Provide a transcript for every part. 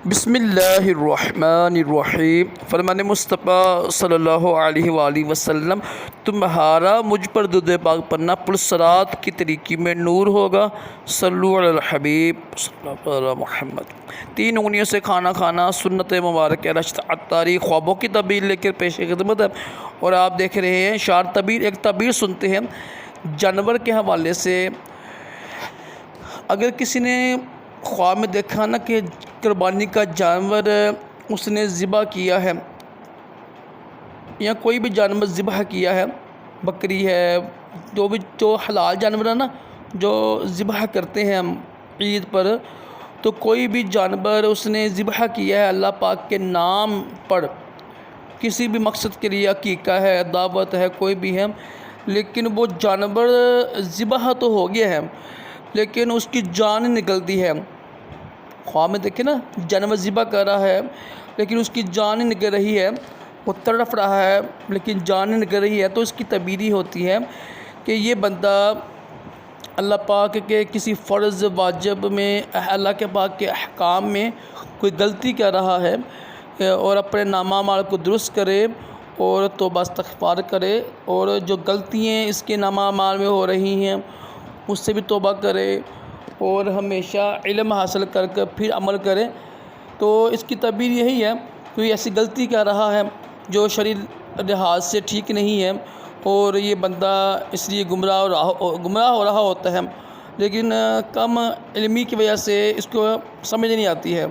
بسم اللہ الرحمن الرحیم فرمان مصطفیٰ صلی اللہ علیہ وآلہ وسلم تمہارا مجھ پر درود پاک پڑھنا پرصراط کی طریقے میں نور ہوگا۔ صلو علی الحبیب صلی اللہ علیہ محمد۔ 3 انگلیوں سے کھانا کھانا سنت مبارک رشت عطاری خوابوں کی تعبیر لے کر پیش خدمت ہے، اور آپ دیکھ رہے ہیں شار تعبیر۔ ایک تعبیر سنتے ہیں جانور کے حوالے سے۔ اگر کسی نے خواب میں دیکھا نا کہ قربانی کا جانور اس نے ذبح کیا ہے، یا کوئی بھی جانور ذبح کیا ہے، بکری ہے، جو حلال جانور ہے نا، جو ذبح کرتے ہیں ہم عید پر، تو کوئی بھی جانور اس نے ذبح کیا ہے اللہ پاک کے نام پر، کسی بھی مقصد کے لیے، عقیقہ ہے، دعوت ہے، کوئی بھی ہے، لیکن وہ جانور ذبح تو ہو گیا ہے لیکن اس کی جان نکلتی ہے۔ خواب میں دیکھیں نا جانور ذبح کر رہا ہے لیکن اس کی جان نکل رہی ہے، وہ تڑپ رہا ہے لیکن جان نکل رہی ہے، تو اس کی تعبیری ہوتی ہے کہ یہ بندہ اللہ پاک کے کسی فرض واجب میں، اللہ کے پاک کے احکام میں کوئی غلطی کر رہا ہے، اور اپنے نامہ اعمال کو درست کرے اور توبہ استغفار کرے، اور جو غلطیاں اس کے نامہ اعمال میں ہو رہی ہیں اس سے بھی توبہ کرے، اور ہمیشہ علم حاصل کر کر پھر عمل کرے۔ تو اس کی تعبیر یہی ہے، کوئی ایسی غلطی کر رہا ہے جو شرعی لحاظ سے ٹھیک نہیں ہے، اور یہ بندہ اس لیے گمراہ ہو رہا ہوتا ہے، لیکن کم علمی کی وجہ سے اس کو سمجھ نہیں آتی ہے،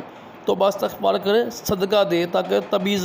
توبہ استغفار کرے، صدقہ دے تاکہ تعبیر